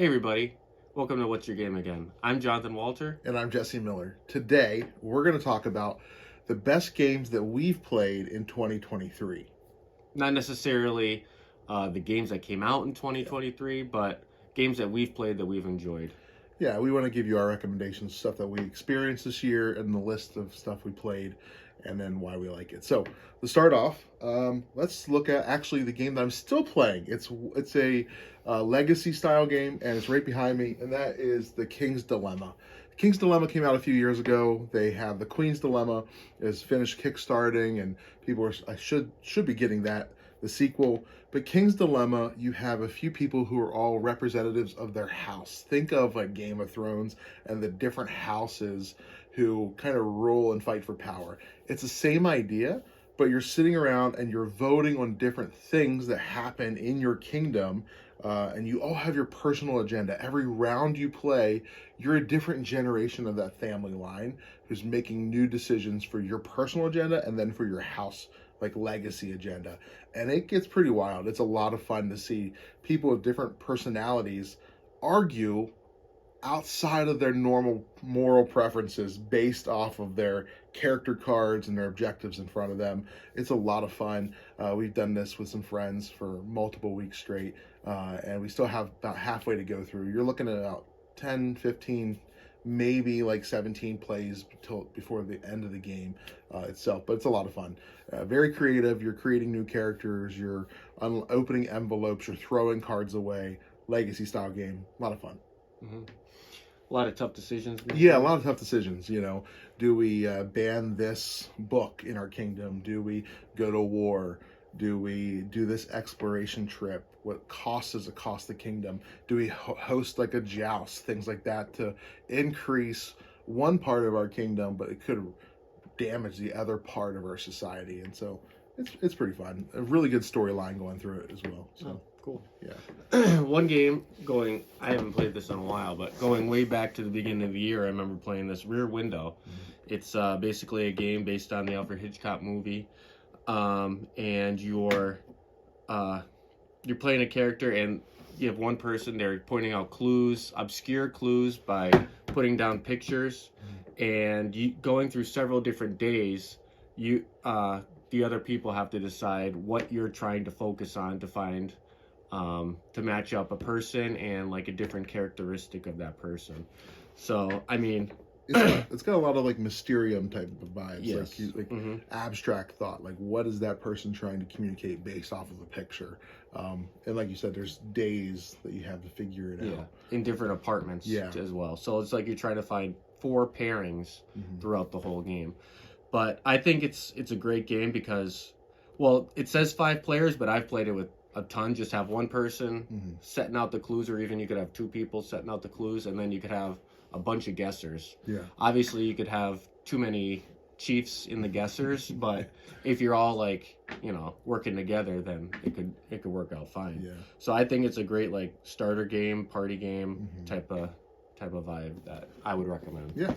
Hey everybody, welcome to What's Your Game Again. I'm Jonathan Walter. And I'm Jesse Miller. Today, we're going to talk about the best games that we've played in 2023. Not necessarily the games that came out in 2023, but games that we've played that we've enjoyed. Yeah, we want to give you our recommendations, stuff that we experienced this year, and the list of stuff we played, and then why we like it. So, to start off, let's look at actually the game that I'm still playing. It's a legacy style game, and it's right behind me, and that is the King's Dilemma. King's Dilemma came out a few years ago. They have the Queen's Dilemma is finished kickstarting, and people are I should be getting that the sequel. But King's Dilemma, you have a few people who are all representatives of their house. Think of like Game of Thrones and the different houses who kind of rule and fight for power. It's the same idea, but you're sitting around and you're voting on different things that happen in your kingdom. And you all have your personal agenda. Every round you play, you're a different generation of that family line who's making new decisions for your personal agenda and then for your house, like legacy agenda. And it gets pretty wild. It's a lot of fun to see people with different personalities argue outside of their normal moral preferences based off of their character cards and their objectives in front of them. It's a lot of fun. We've done this with some friends for multiple weeks straight, and we still have about halfway to go through. You're looking at about 10, 15, maybe like 17 plays before the end of the game itself, but it's a lot of fun. Very creative. You're creating new characters, you're opening envelopes, you're throwing cards away. Legacy style game. A lot of fun. Mm-hmm. A lot of tough decisions. Yeah, a lot of tough decisions. Do we ban this book in our kingdom? Do we go to war? Do we do this exploration trip? What cost does it cost the kingdom? Do we host like a joust, things like that, to increase one part of our kingdom, but it could damage the other part of our society? And so it's pretty fun. A really good storyline going through it as well. So cool. Yeah. One game I haven't played this in a while, but going way back to the beginning of the year, I remember playing this Rear Window. Mm-hmm. It's basically a game based on the Alfred Hitchcock movie. And you're playing a character, and you have one person, they're pointing out clues, obscure clues, by putting down pictures. And you going through several different days, the other people have to decide what you're trying to focus on to find, to match up a person and like a different characteristic of that person. So I mean, it's got a lot of like Mysterium type of vibes. Yes. Like Mm-hmm. abstract thought, like what is that person trying to communicate based off of a picture. And like you said, there's days that you have to figure it out in different apartments as well. So it's like you're trying to find 4 pairings throughout the whole game. But I think it's a great game because, well, it says 5 players, but I've played it with a ton. Just have one person setting out the clues, or even you could have 2 people setting out the clues, and then you could have a bunch of guessers. Yeah. Obviously, you could have too many chiefs in the guessers, but if you're all like, working together, then it could work out fine. Yeah. So I think it's a great like starter game, party game type of vibe that I would recommend. Yeah.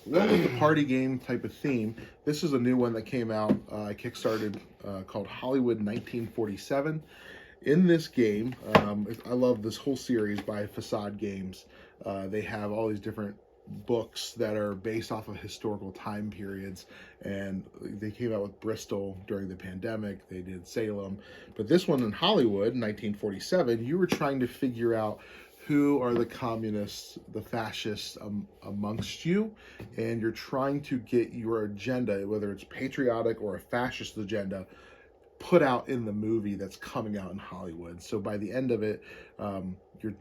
One with the party game type of theme. This is a new one that came out. I kickstarted called Hollywood 1947. In this game, I love this whole series by Facade Games. They have all these different books that are based off of historical time periods, and they came out with Bristol during the pandemic. They did Salem, but this one in Hollywood, 1947, you were trying to figure out who are the communists, the fascists amongst you, and you're trying to get your agenda, whether it's patriotic or a fascist agenda, put out in the movie that's coming out in Hollywood. So by the end of it,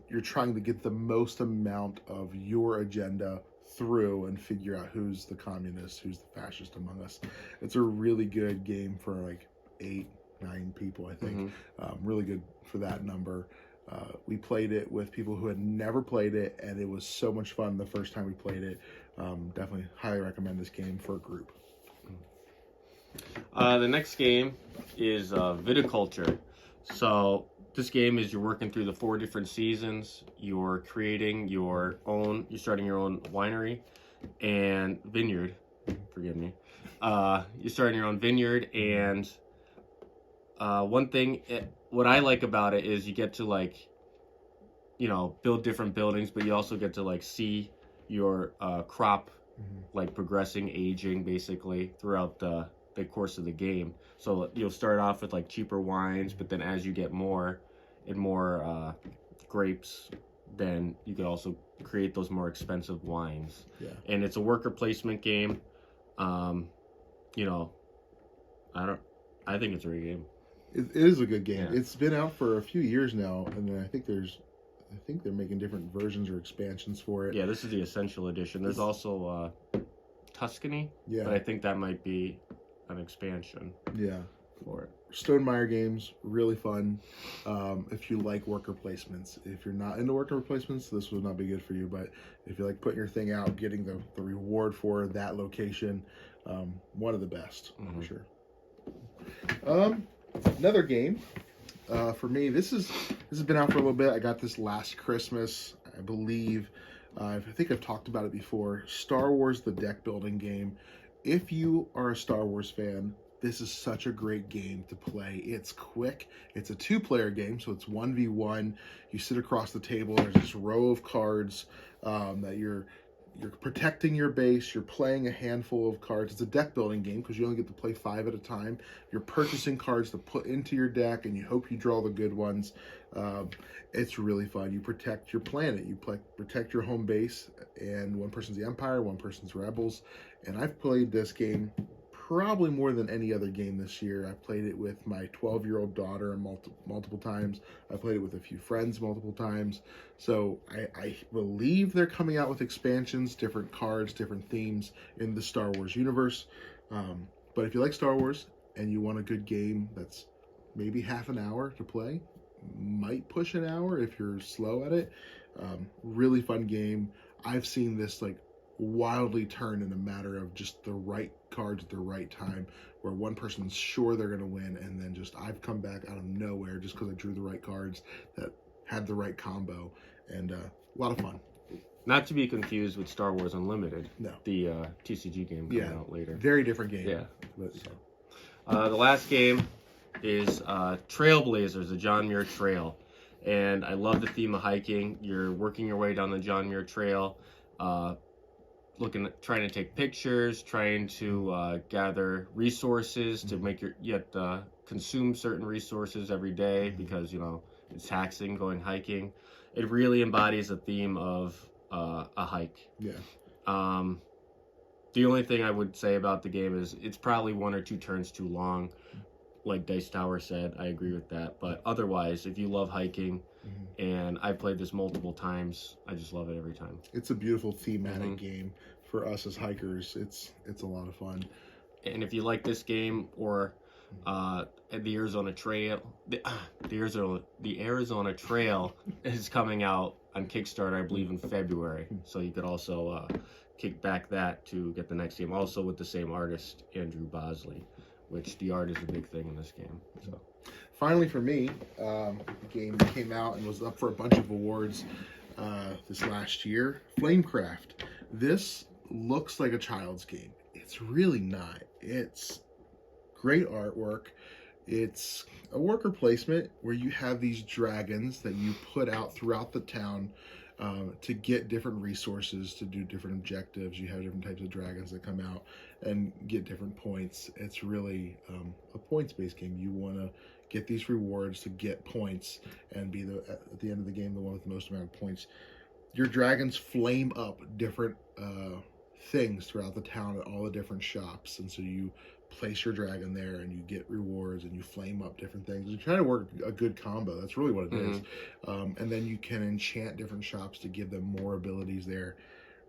you're trying to get the most amount of your agenda through and figure out who's the communist, who's the fascist among us. It's a really good game for like 8, 9 people, I think. Really good for that number. We played it with people who had never played it, and it was so much fun the first time we played it. Definitely highly recommend this game for a group. The next game is Viticulture. So this game is you're working through the 4 different seasons. You're creating you're starting your own winery and vineyard. Forgive me. You're starting your own vineyard, and one thing, what I like about it is you get to like build different buildings, but you also get to like see your crop like progressing, aging basically throughout the course of the game. So you'll start off with like cheaper wines, but then as you get more and more grapes, then you could also create those more expensive wines. Yeah. And it's a worker placement game. I think it's a great game. It is a good game. Yeah. It's been out for a few years now, and I think they're making different versions or expansions for it. Yeah, this is the Essential Edition. There's also Tuscany, Yeah. but I think that might be an expansion Yeah. for it. Stonemaier games, really fun. If you like worker placements. If you're not into worker placements, this would not be good for you. But if you like putting your thing out, getting the reward for that location, one of the best, for sure. Another game for me. This has been out for a little bit. I got this last Christmas, I believe. I think I've talked about it before. Star Wars: The Deck Building Game. If you are a Star Wars fan, this is such a great game to play. It's quick. It's a 2-player game, so it's 1v1. You sit across the table. There's this row of cards that you're protecting your base. You're playing a handful of cards. It's a deck building game because you only get to play 5 at a time. You're purchasing cards to put into your deck, and you hope you draw the good ones. It's really fun. You protect your planet. You protect your home base, and one person's the Empire, one person's Rebels. And I've played this game probably more than any other game this year. I played it with my 12-year-old daughter multiple times. I played it with a few friends multiple times. So I believe they're coming out with expansions, different cards, different themes in the Star Wars universe. But if you like Star Wars and you want a good game that's maybe half an hour to play, might push an hour if you're slow at it. Really fun game. I've seen this like wildly turn in a matter of just the right cards at the right time, where one person's sure they're going to win, and then just I've come back out of nowhere just because I drew the right cards that had the right combo, and a lot of fun. Not to be confused with Star Wars Unlimited. No. The TCG game coming out later. Very different game. Yeah. But, the last game is Trailblazers, the John Muir Trail. And I love the theme of hiking. You're working your way down the John Muir Trail, trying to take pictures, trying to gather resources to make consume certain resources every day because, it's taxing going hiking. It really embodies the theme of a hike. Yeah. The only thing I would say about the game is it's probably 1 or 2 turns too long. Like Dice Tower said, I agree with that. But otherwise, if you love hiking, and I've played this multiple times, I just love it every time. It's a beautiful thematic game for us as hikers. It's a lot of fun. And if you like this game, or the Arizona Trail, the Arizona Trail is coming out on Kickstarter, I believe, in February. So you could also kick back that to get the next game, also with the same artist, Andrew Bosley, which the art is a big thing in this game. So finally for me, the game that came out and was up for a bunch of awards this last year, Flamecraft. This looks like a child's game. It's really not. It's great artwork. It's a worker placement where you have these dragons that you put out throughout the town to get different resources, to do different objectives. You have different types of dragons that come out and get different points. It's really a points-based game. You want to get these rewards to get points and be at the end of the game the one with the most amount of points. Your dragons flame up different things throughout the town at all the different shops, and so you place your dragon there and you get rewards and you flame up different things. You're trying to work a good combo. That's really what it is. And then you can enchant different shops to give them more abilities there.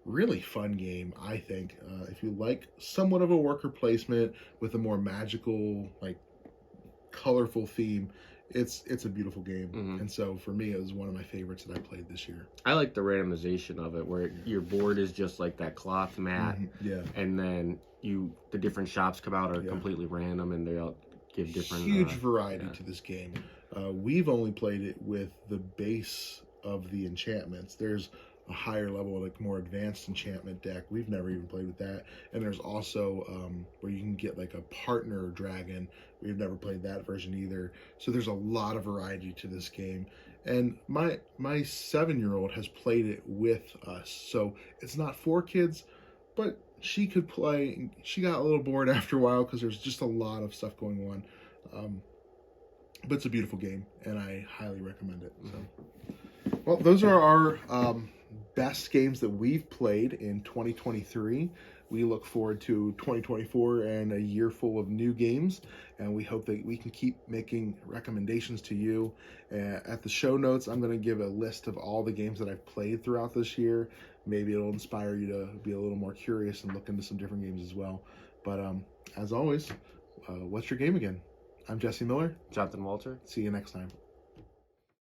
Really fun game, I think. If you like somewhat of a worker placement with a more magical, like colorful theme, it's a beautiful game. And so for me, it was one of my favorites that I played this year. I like the randomization of it, where your board is just like that cloth mat, and then the different shops come out are completely random, and they all give different huge variety to this game. We've only played it with the base of the enchantments. There's a higher level, like more advanced enchantment deck. We've never even played with that. And there's also where you can get like a partner dragon. We've never played that version either. So there's a lot of variety to this game. And my 7-year-old has played it with us, so it's not for kids, but she could play. She got a little bored after a while because there's just a lot of stuff going on. But it's a beautiful game, and I highly recommend it. So, well, those are our best games that we've played in 2023. We look forward to 2024 and a year full of new games, and we hope that we can keep making recommendations to you. At the show notes, I'm going to give a list of all the games that I've played throughout this year. Maybe it'll inspire you to be a little more curious and look into some different games as well. But as always, what's your game again? I'm Jesse Miller. Jonathan Walter. See you next time.